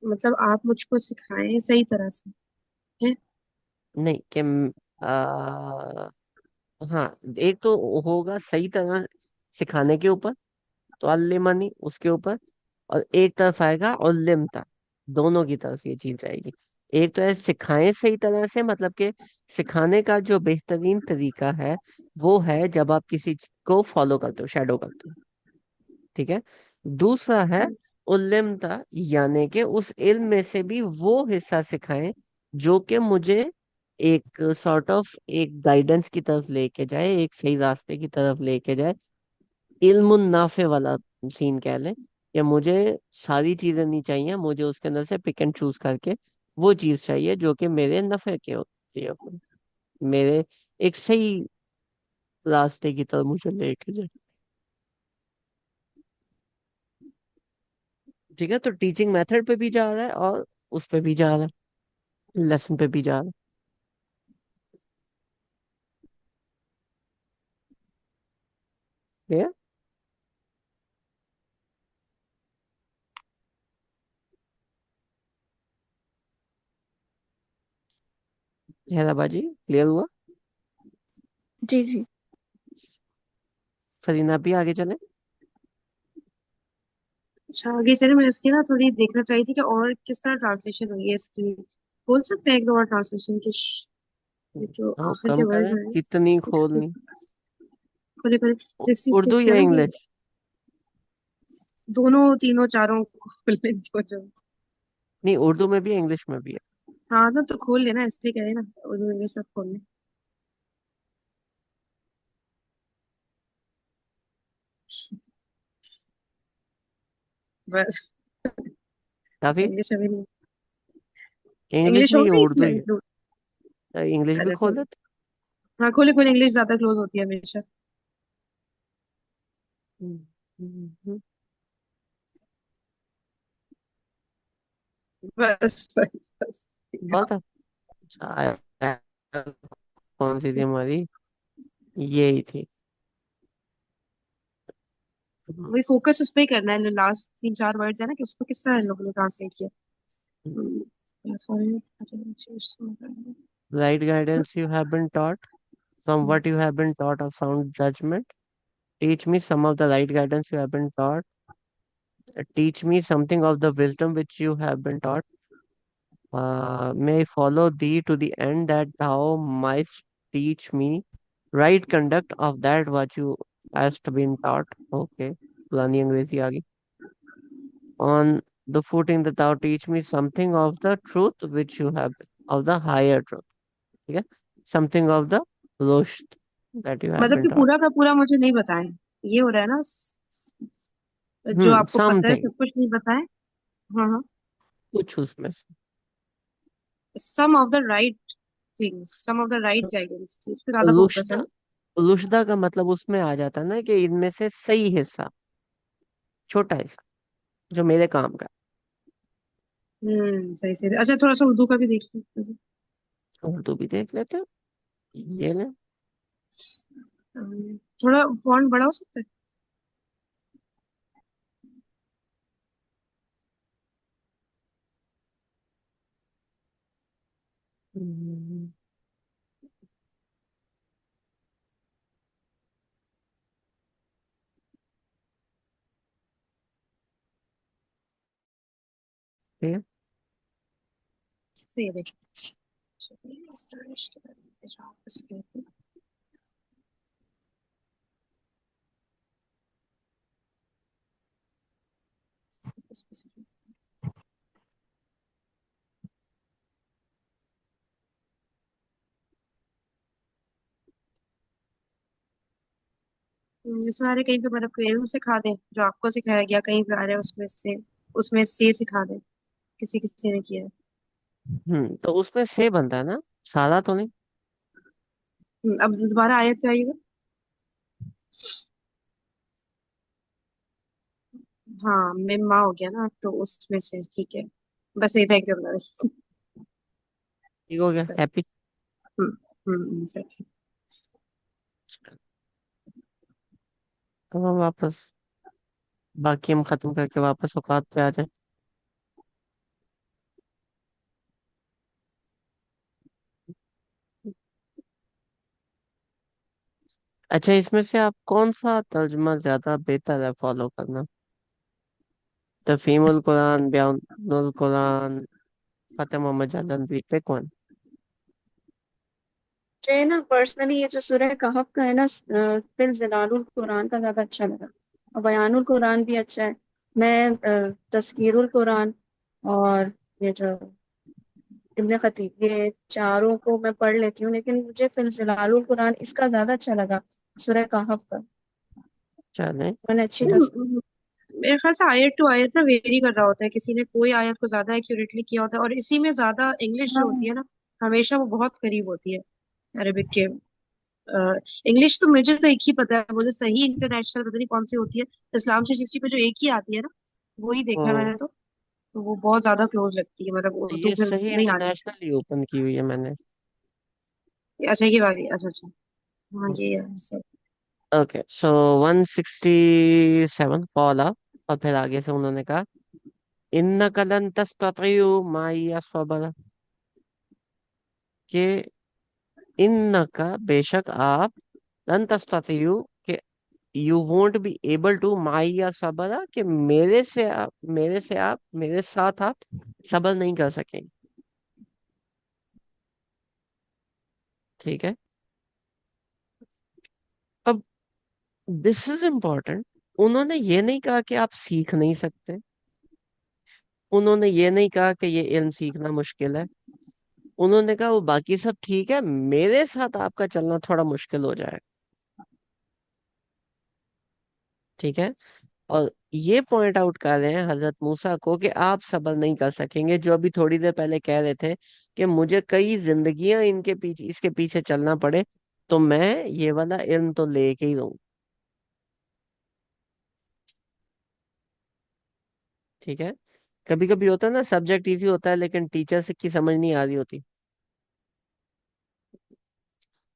मतलब आप मुझको सिखाएं सही तरह से, है? नहीं कि हाँ, एक तो होगा सही तरह सिखाने के ऊपर, तो अल्लिमनी उसके ऊपर, और एक तरफ आएगा उल्लिमता, दोनों की तरफ ये चीज आएगी। एक तो है सिखाएं सही तरह से, मतलब कि सिखाने का जो बेहतरीन तरीका है वो है जब आप किसी को फॉलो करते हो, शैडो करते हो, ठीक है। दूसरा है उल्लिमता, यानी कि उस इल्म में से भी वो हिस्सा सिखाएं जो कि मुझे एक सॉर्ट ऑफ एक गाइडेंस की तरफ लेके जाए, एक सही रास्ते की तरफ लेके जाए, इल्मुन नाफे वाला सीन कह लें। या मुझे सारी चीजें नहीं चाहिए, मुझे उसके अंदर से पिक एंड चूज करके वो चीज चाहिए जो कि मेरे नफे के होती है, मेरे एक सही रास्ते की तरफ मुझे लेके जाए। ठीक है, तो टीचिंग मेथड पे भी जा रहा है और उस पे भी जा रहा है, लेसन पे भी जा रहा है। हैदराबाजी क्लियर हुआ? जी जी। फरीना भी आगे चले। अच्छा, आगे चले। मैं इसकी ना थोड़ी देखना चाहिए थी कि और किस तरह ट्रांसलेशन हुई है इसकी। बोल सकते हैं एक दो और ट्रांसलेशन के ये जो हाँ, आखिर के कम वर्ड्स करें, हैं। कितनी 60, खोलनी? खोले खोले। उर्दू 66 है या ना ये? इंग्लिश? दोनों तीनों चारों खोलने जो जो। नहीं, उर्दू में भी है, इंग्लिश में भी है। हाँ ना, तो खोल लेना, इसलिए कह रहे हैं ना, उर्दू इंग्लिश सब खोल ले। बस। अच्छा, काफी। इंग्लिश अभी नहीं। इंग्लिश इंग्लिश नहीं, हो गई उर्दू इसमें ही include? है, इंग्लिश भी अच्छा खोल सॉरी। लेते। हाँ खोले खोले, इंग्लिश ज्यादा क्लोज होती है हमेशा। हम्म, हम्म। बस बस बस। बहुत अच्छा आया। कौन सी थी हमारी? यही थी। हम्म, वही फोकस उस पे ही करना है, लास्ट तीन चार वर्ड्स है ना, कि उसको किस तरह इन लोगों ने ट्रांसलेट किया। हम्म, yeah, sorry, I didn't choose something. right guidance you have been taught, from what you have been taught of sound judgment. Teach me some of the right guidance you have been taught. Teach me something of the wisdom which you have been taught. May I follow thee to the end that thou mightst teach me right conduct of that what you hast been taught. Okay, पुरानी अंग्रेजी आ गई। On the footing that thou teach me something of the truth which you have, of the higher truth. ठीक है, something of the rushd that you have मतलब been कि taught. पूरा का पूरा मुझे नहीं बताएं, ये हो रहा है ना? जो आपको पता है समथिंग, सब कुछ नहीं बताएं। हाँ हाँ। कुछ उसमें से। Some of the right things, some of the right guidance, इस पे ज्यादा फोकस है रुश्दा, ना? रुश्दा का मतलब उसमें आ जाता है ना कि इनमें से सही हिस्सा, छोटा हिस्सा जो मेरे काम का सही सही। अच्छा, थोड़ा सा उर्दू का भी देख लीजिए। है। उर्दू भी देख लेते हैं, ये ले। थोड़ा फॉन्ट बड़ा हो सकता है? हम्म, ठीक है। सही है, देखिए। जिसमें आ रहे कहीं पे मतलब क्रेम सिखा दें, जो आपको सिखाया गया कहीं पे आ रहा है उसमें से सिखा दें, किसी किसी ने किया है। तो उसमें से बनता है ना, सारा तो नहीं। अब दोबारा आयत पे आइएगा। हाँ मिम्मा हो गया ना, तो उसमें से ठीक है। बस यही, थैंक यू बस। ठीक हो गया, चल। हैप्पी। सही। अब हम वापस, बाकी हम खत्म करके वापस औकात पे आ जाए। अच्छा, इसमें से आप कौन सा तर्जुमा ज्यादा बेहतर है फॉलो करना? तफहीमुल कुरान, बयानुल कुरान, फतेह मोहम्मद जालंधरी, पिक वन। मुझे ना पर्सनली ये जो सूरह कहफ का है ना, फिल जलालुल कुरान का ज्यादा अच्छा लगा। और बयानुल कुरान भी अच्छा है। मैं तस्कीरुल कुरान और ये जो इब्ने खतीब, ये चारों को मैं पढ़ लेती हूँ, लेकिन मुझे फिल जलालुल कुरान इसका ज्यादा अच्छा लगा, सूरह कहफ का। चलें। मैंने अच्छी तफसीर। नहीं, मेरे ख्याल से आयत टू आयत ना वेरी कर रहा होता है, किसी ने कोई आयत को ज्यादा एक्यूरेटली किया होता है, और इसी में ज्यादा इंग्लिश जो होती हाँ। है ना, हमेशा वो बहुत करीब होती है अरबिक के। इंग्लिश तो मुझे तो एक ही पता है, मुझे सही इंटरनेशनल पता नहीं कौन सी होती है। इस्लाम से हिस्ट्री पे जो एक ही आती है ना, वही देखा है हम्म। मैंने तो वो बहुत ज्यादा क्लोज लगती है, मतलब उर्दू ये फिर सही नहीं आती। इंटरनेशनल ही ओपन की हुई है मैंने। अच्छा ये वाली, अच्छा अच्छा। हाँ ये है सही। ओके, सो 167 कॉला, और फिर आगे से उन्होंने कहा, इन्नक लन तस्ततियु माइया सबरा, कि इन्नका बेशक आप, लन तस्ततियु, कि you won't be able to माइया सबरा, कि मेरे से आप मेरे साथ आप सबर नहीं कर सकेंगे। ठीक है। अब दिस इज इम्पोर्टेंट। उन्होंने ये नहीं कहा कि आप सीख नहीं सकते। उन्होंने ये नहीं कहा कि ये इल्म सीखना मुश्किल है। उन्होंने कहा वो बाकी सब ठीक है, मेरे साथ आपका चलना थोड़ा मुश्किल हो जाए। ठीक है। और ये पॉइंट आउट कर रहे हैं हजरत मूसा को कि आप सब्र नहीं कर सकेंगे, जो अभी थोड़ी देर पहले कह रहे थे कि मुझे कई जिंदगियां इनके पीछे इसके पीछे चलना पड़े, तो मैं ये वाला इल्म तो लेके ही रहूं। ठीक है। कभी कभी होता है ना, सब्जेक्ट इजी होता है लेकिन टीचर से की समझ नहीं आ रही होती।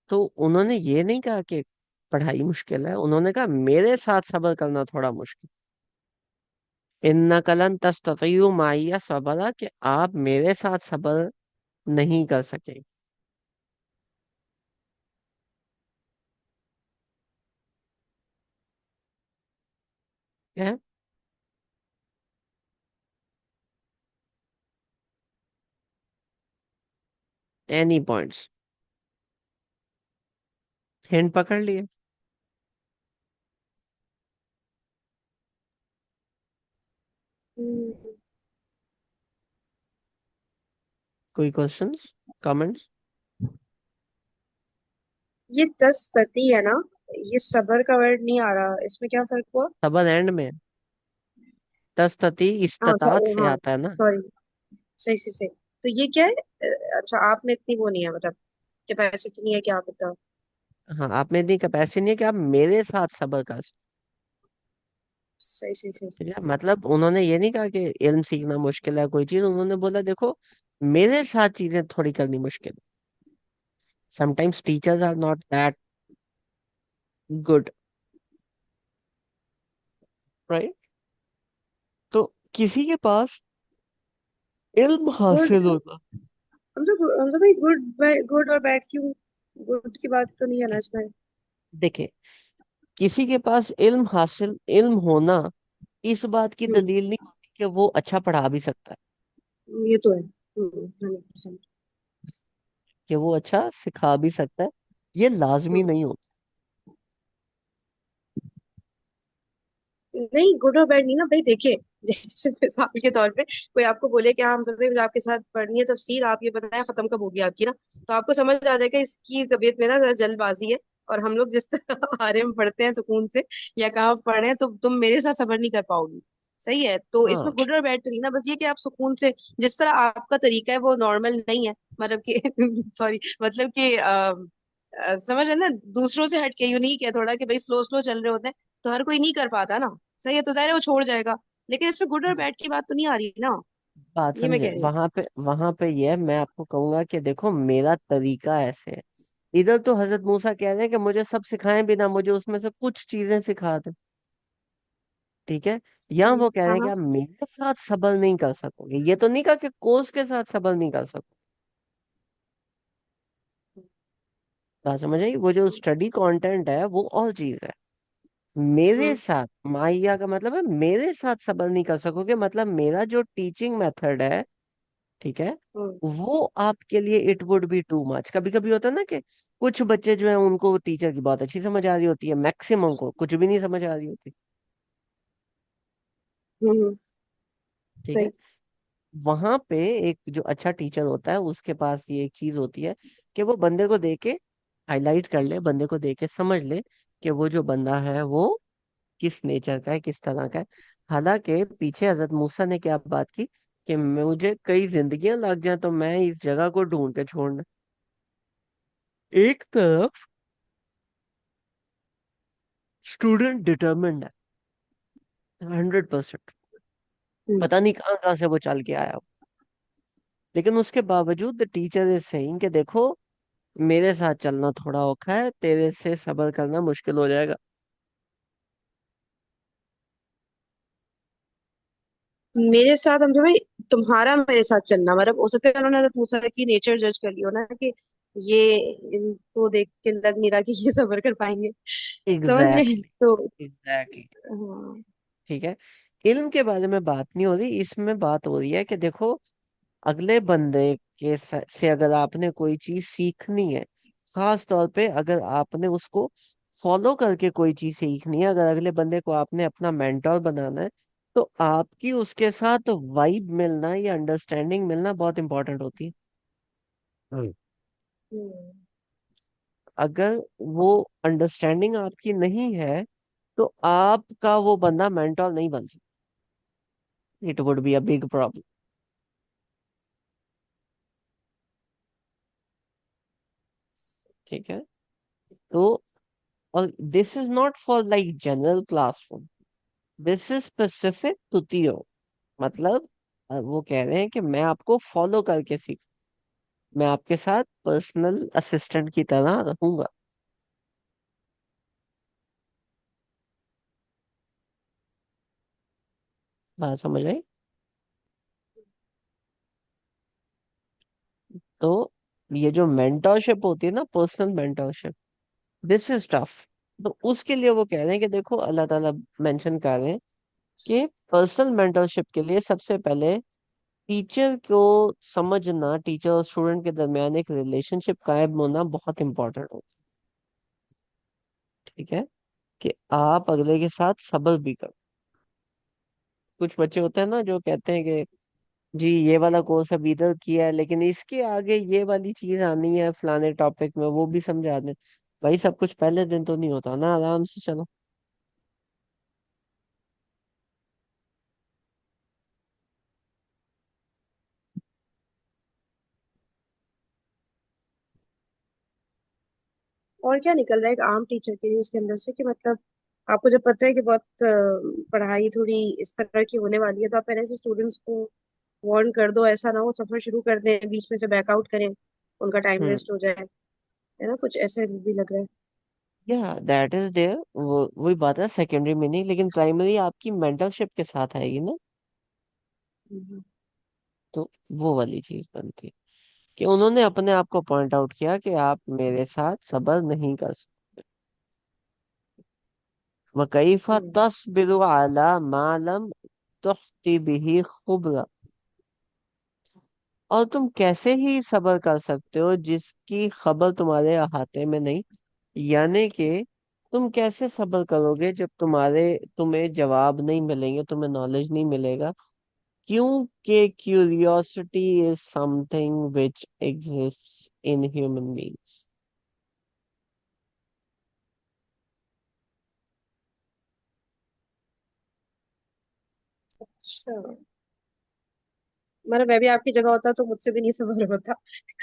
तो उन्होंने ये नहीं कहा कि पढ़ाई मुश्किल है, उन्होंने कहा मेरे साथ सब्र करना थोड़ा मुश्किल। इन्ना कलन तस्ततीयु माइया सबरा, कि आप मेरे साथ सब्र नहीं कर सके। क्या? Any points? हिंट पकड़ लिए? हम्म, कोई क्वेश्चंस, कमेंट्स? ये 10 सती है ना, ये सबर का वर्ड नहीं आ रहा, इसमें क्या फर्क हुआ? सब्र एंड में, तस्तती हाँ इस्तात से हाँ आता है ना। सॉरी, सही सही सही। तो ये क्या है? अच्छा आप में इतनी वो नहीं है, मतलब कैपेसिटी नहीं है कि आप इतना। हाँ, आप में इतनी कैपेसिटी नहीं है कि आप मेरे साथ सब्र कर सको। सही सही सही ठीक सही है, सही। मतलब उन्होंने ये नहीं कहा कि इल्म सीखना मुश्किल है कोई चीज, उन्होंने बोला देखो मेरे साथ चीजें थोड़ी करनी मुश्किल। Sometimes teachers are not that good, right? तो किसी के पास इल्म गुड, हासिल होना, हम तो भाई गुड और बैड क्यों? गुड की बात तो नहीं है ना इसमें। देखे, किसी के पास इल्म होना इस बात की हम्म, दलील नहीं होती कि वो अच्छा पढ़ा भी सकता है, ये तो है 100%। कि वो अच्छा सिखा भी सकता है, ये लाजमी नहीं होता। नहीं गुड और बैड नहीं ना भाई, देखिए जैसे मिसाल के तौर पे कोई आपको बोले कि हाँ हम सब मुझे आपके साथ पढ़नी है तफसीर, आप ये बताएं खत्म कब होगी आपकी ना, तो आपको समझ आ जाएगा इसकी तबीयत में ना जरा जल्दबाजी है। और हम लोग जिस तरह आरे में पढ़ते हैं सुकून से, या कहाँ पढ़े हैं, तो तुम मेरे साथ सफर नहीं कर पाओगी। सही है, तो इसमें हाँ गुड और बैड तो नहीं ना, बस ये कि आप सुकून से, जिस तरह आपका तरीका है वो नॉर्मल नहीं है, मतलब कि सॉरी, मतलब कि समझ है ना, दूसरों से हटके यूनिक है थोड़ा, कि भाई स्लो स्लो चल रहे होते हैं, तो हर कोई नहीं कर पाता ना। सही है, तो जाहिर है वो छोड़ जाएगा। लेकिन इसमें गुड और बैड की बात तो नहीं आ रही ना, बात ये मैं समझे, कह रही हूँ। वहां पे ये है, मैं आपको कहूंगा कि देखो मेरा तरीका ऐसे है। इधर तो हजरत मूसा कह रहे हैं कि मुझे सब सिखाएं बिना मुझे उसमें से कुछ चीजें सिखा दे। ठीक है। या वो कह रहे हाँ हैं कि हाँ। आप मेरे साथ सब्र नहीं कर सकोगे, ये तो नहीं कहा कि कोर्स के साथ सब्र नहीं कर सको। बात समझ आई? वो जो स्टडी कंटेंट है वो और चीज है। मेरे हम्म साथ माहिया का मतलब है मेरे साथ सबर नहीं कर सकोगे, मतलब मेरा जो टीचिंग मेथड है, ठीक है, हम्म वो आपके लिए it would B too much. कभी कभी होता है ना कि कुछ बच्चे जो है उनको टीचर की बहुत अच्छी समझ आ रही होती है, मैक्सिमम को कुछ भी नहीं समझ आ रही होती। हम्म, ठीक है। सही। वहां पे एक जो अच्छा टीचर होता है उसके पास ये एक चीज होती है कि वो बंदे को देके हाईलाइट कर ले, बंदे को देके समझ ले कि वो जो बंदा है वो किस नेचर का है, किस तरह का है। हालांकि पीछे हजरत मूसा ने क्या बात की कि मुझे कई जिंदगियां लग जाए तो मैं इस जगह को ढूंढ के छोड़ना। एक तरफ स्टूडेंट डिटर्मिन्ड है 100%, हम्म पता नहीं कहाँ कहाँ से वो चल के आया हो, लेकिन उसके बावजूद द टीचर इज सेइंग कि देखो मेरे साथ चलना थोड़ा औखा है, तेरे से सबर करना मुश्किल हो जाएगा। मेरे साथ हम भाई, तुम्हारा मेरे साथ चलना मतलब हो सकता है उन्होंने हजरत मूसा की नेचर जज कर लियो ना कि ये इनको देख के लग नहीं रहा कि ये सबर कर पाएंगे। समझ रहे हैं? एग्जैक्टली, तो एग्जैक्टली। हाँ। ठीक है। इल्म के बारे में बात नहीं हो रही, इसमें बात हो रही है कि देखो अगले बंदे से अगर आपने कोई चीज सीखनी है, खास तौर पे अगर आपने उसको फॉलो करके कोई चीज सीखनी है, अगर अगले बंदे को आपने अपना मेंटोर बनाना है, तो आपकी उसके साथ वाइब मिलना या अंडरस्टैंडिंग मिलना बहुत इंपॉर्टेंट होती है। हम्म अगर वो अंडरस्टैंडिंग आपकी नहीं है तो आपका वो बंदा मेंटोर नहीं बन सकता। It would be a big problem. ठीक है। तो और this is not for like general classroom, this is specific to तियो। मतलब वो कह रहे हैं कि मैं आपको फॉलो करके सीख, मैं आपके साथ पर्सनल असिस्टेंट की तरह रहूंगा। बात समझ आई? तो ये जो मेंटरशिप होती है ना, personal mentorship, this is tough. तो उसके लिए वो कह रहे हैं कि देखो अल्लाह ताला मेंशन कर रहे हैं कि पर्सनल मेंटरशिप के लिए सबसे पहले टीचर को समझना, टीचर और स्टूडेंट के दरमियान एक रिलेशनशिप कायम होना बहुत इंपॉर्टेंट होता है। ठीक है, कि आप अगले के साथ सब्र भी करो। कुछ बच्चे होते हैं ना जो कहते हैं कि जी ये वाला कोर्स अभी इधर किया है लेकिन इसके आगे ये वाली चीज आनी है फलाने टॉपिक में, वो भी समझा दें। भाई सब कुछ पहले दिन तो नहीं होता ना, आराम से चलो। और क्या निकल रहा है एक आम टीचर के लिए उसके अंदर से कि मतलब आपको जब पता है कि बहुत पढ़ाई थोड़ी इस तरह की होने वाली है तो आप पहले से स्टूडेंट्स को वार्न कर दो, ऐसा ना हो सफर शुरू कर दें बीच में से बैकआउट करें, उनका टाइम हम्म। वेस्ट हो जाए। है ना? कुछ ऐसे भी लग रहा है। या दैट इज देयर, वो वही बात है, सेकेंडरी में नहीं लेकिन प्राइमरी आपकी मेंटरशिप के साथ आएगी ना। हम्म, तो वो वाली चीज बनती है कि उन्होंने अपने आप को पॉइंट आउट किया कि आप मेरे साथ सब्र नहीं कर सकते। वकैफ हम्म, तस्बिरु अला मा लम तुहती बिही खुबरा, और तुम कैसे ही सब्र कर सकते हो जिसकी खबर तुम्हारे अहाते में नहीं। यानी कि तुम कैसे सब्र करोगे जब तुम्हें जवाब नहीं मिलेंगे, तुम्हें नॉलेज नहीं मिलेगा, क्योंकि curiosity is something which exists in human beings. अच्छा। मतलब मैं भी आपकी जगह होता तो मुझसे भी नहीं सबर होता।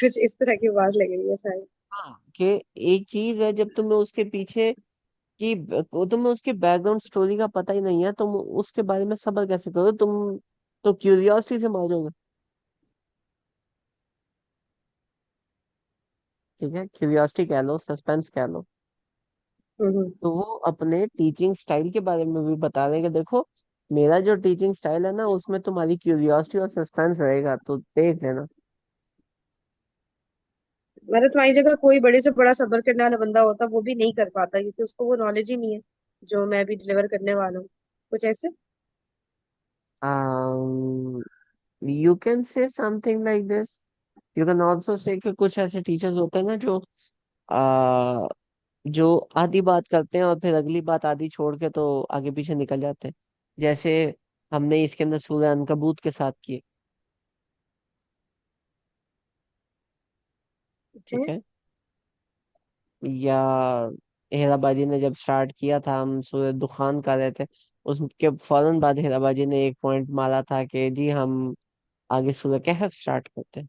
कुछ इस तरह की आवाज लग रही है शायद। हाँ, कि एक चीज है जब तुम्हें उसके पीछे की, तुम्हें उसके बैकग्राउंड स्टोरी का पता ही नहीं है, तुम उसके बारे में सबर कैसे करोगे? तुम तो क्यूरियोसिटी से मारोगे। ठीक है, क्यूरियोसिटी कह लो, सस्पेंस कह लो। हम्म तो वो अपने टीचिंग स्टाइल के बारे में भी बता रहे हैं कि देखो मेरा जो टीचिंग स्टाइल है ना उसमें तुम्हारी क्यूरियोसिटी और सस्पेंस रहेगा, तो देख लेना। मैंने तुम्हारी जगह कोई बड़े से बड़ा सब्र करने वाला बंदा होता वो भी नहीं कर पाता, क्योंकि उसको वो नॉलेज ही नहीं है जो मैं भी डिलीवर करने वाला हूँ, कुछ ऐसे। um, you can say something like this. You can also say कि कुछ ऐसे टीचर्स होते हैं ना आ, जो आधी बात करते हैं और फिर अगली बात आधी छोड़ के तो आगे पीछे निकल जाते हैं, जैसे हमने इसके अंदर सूरह अनकबूत के साथ किए। ठीक हैं? है। या हेराबाजी ने जब स्टार्ट किया था, हम सूरह दुखान कर रहे थे, उसके फौरन बाद हेराबाजी ने एक पॉइंट मारा था कि जी हम आगे सूरह कहफ स्टार्ट करते हैं।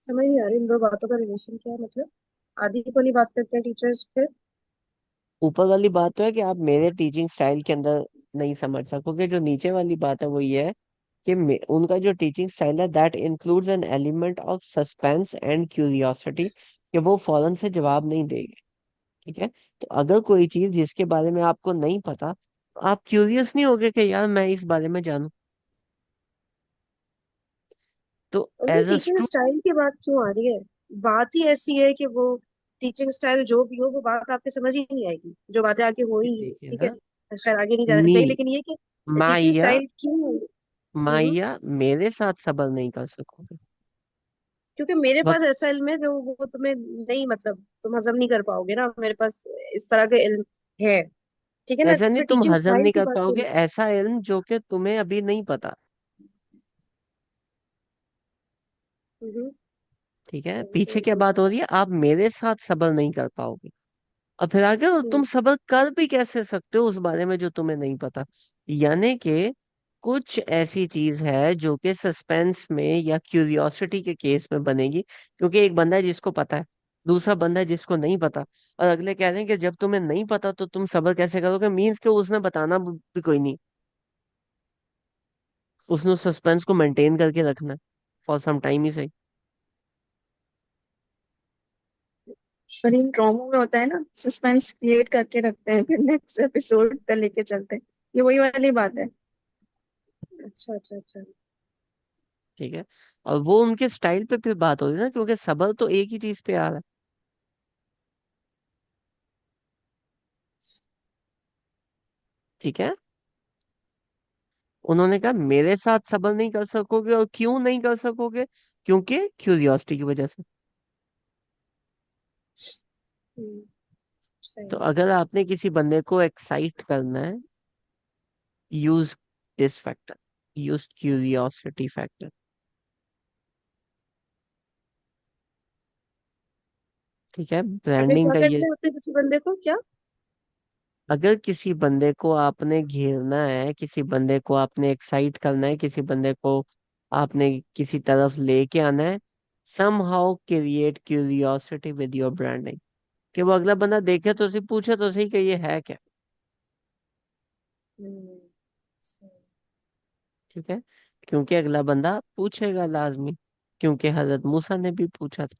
समझ नहीं आ रही इन दो बातों का रिलेशन क्या है, मतलब आदि को नहीं बात करते हैं टीचर्स फिर? ऊपर वाली बात तो है कि आप मेरे टीचिंग स्टाइल के अंदर नहीं समझ सकोगे, जो नीचे वाली बात है वो ये है कि उनका जो टीचिंग स्टाइल है that includes an element of suspense and curiosity, कि वो फौरन से जवाब नहीं देंगे। ठीक है। तो अगर कोई चीज जिसके बारे में आपको नहीं पता, तो आप क्यूरियस नहीं होगे कि यार मैं इस बारे में जानूं। तो उनकी एज अ टीचिंग स्टाइल की बात क्यों आ रही है? बात ही ऐसी है कि वो टीचिंग स्टाइल जो भी हो वो बात आपके समझ ही नहीं आएगी, जो बातें आगे हो ही। देखिए ठीक है, ना, खैर आगे नहीं जाना मी चाहिए, लेकिन ये कि टीचिंग माया स्टाइल क्यों। हम्म। माया मेरे साथ सबर नहीं कर सकोगे। क्योंकि मेरे वक्त पास ऐसा इल्म है जो वो तुम्हें नहीं, मतलब तुम हजम नहीं कर पाओगे ना, मेरे पास इस तरह का इल्म है। ठीक है ना, ऐसा नहीं फिर तुम टीचिंग हजम स्टाइल नहीं की कर बात क्यों पाओगे, नहीं? ऐसा इल्म जो कि तुम्हें अभी नहीं पता। हम्म। ठीक है, पीछे क्या बात हो रही है, आप मेरे साथ सबर नहीं कर पाओगे। और फिर आगे हम्म। तुम सबर कर भी कैसे सकते हो उस बारे में जो तुम्हें नहीं पता। यानी कि कुछ ऐसी चीज है जो कि सस्पेंस में या क्यूरियोसिटी के केस में बनेगी, क्योंकि एक बंदा है जिसको पता है, दूसरा बंदा है जिसको नहीं पता, और अगले कह रहे हैं कि जब तुम्हें नहीं पता तो तुम सबर कैसे करोगे, मीन्स कि उसने बताना भी कोई नहीं, उसने सस्पेंस को मेंटेन करके रखना है फॉर सम टाइम ही सही। पर इन ड्रामों में होता है ना, सस्पेंस क्रिएट करके रखते हैं, फिर नेक्स्ट एपिसोड पे लेके चलते हैं। ये वही वाली बात है। अच्छा अच्छा अच्छा। ठीक है। और वो उनके स्टाइल पे फिर बात होती है ना, क्योंकि सबर तो एक ही चीज पे आ रहा है। ठीक है। उन्होंने कहा मेरे साथ सबर नहीं कर सकोगे, और क्यों नहीं कर सकोगे, क्योंकि क्यूरियोसिटी की वजह से। हम्म, तो सही। अगर आपने किसी बंदे को एक्साइट करना है, use this factor, use curiosity factor. ठीक है, अगर ब्रांडिंग क्या का ये। करना है अपने किसी बंदे को क्या? अगर किसी बंदे को आपने घेरना है, किसी बंदे को आपने एक्साइट करना है, किसी बंदे को आपने किसी तरफ लेके आना है, somehow create curiosity with your branding, कि वो अगला बंदा देखे तो सही, पूछे तो सही कि ये है क्या। हम्म, सही। ठीक है। क्योंकि अगला बंदा पूछेगा लाजमी, क्योंकि हजरत मूसा ने भी पूछा था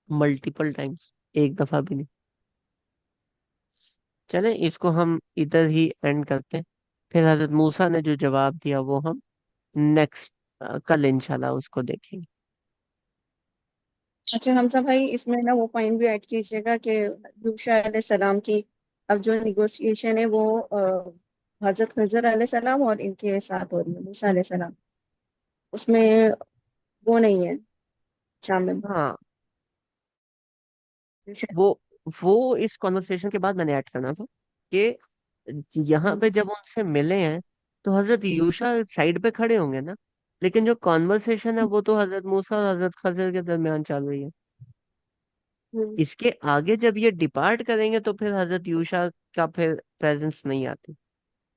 मल्टीपल टाइम्स, एक दफा भी नहीं। चले इसको हम इधर ही एंड करते हैं, फिर हजरत मूसा ने जो जवाब दिया वो हम नेक्स्ट कल इंशाल्लाह उसको देखेंगे। अच्छा हमजा भाई, इसमें ना वो पॉइंट भी ऐड कीजिएगा कि यूशा सलाम की अब जो निगोशिएशन है वो हजरत खजर सलाम और इनके साथ हो रही है, मूसा सलाम, उसमें वो नहीं है शामिल। हाँ, वो वो इस कॉन्वर्सेशन के बाद मैंने ऐड करना था कि यहाँ पे जब उनसे मिले हैं तो हजरत यूशा साइड पे खड़े होंगे ना, लेकिन जो कॉन्वर्सेशन है वो तो हजरत मूसा और हजरत खजर के दरमियान चल रही है। हम्म। इसके आगे जब ये डिपार्ट करेंगे तो फिर हजरत यूशा का फिर प्रेजेंस नहीं आती,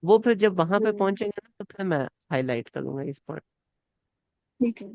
वो फिर जब वहां पे हम्म, पहुंचेंगे ना तो फिर मैं हाईलाइट करूंगा इस पॉइंट। ठीक है।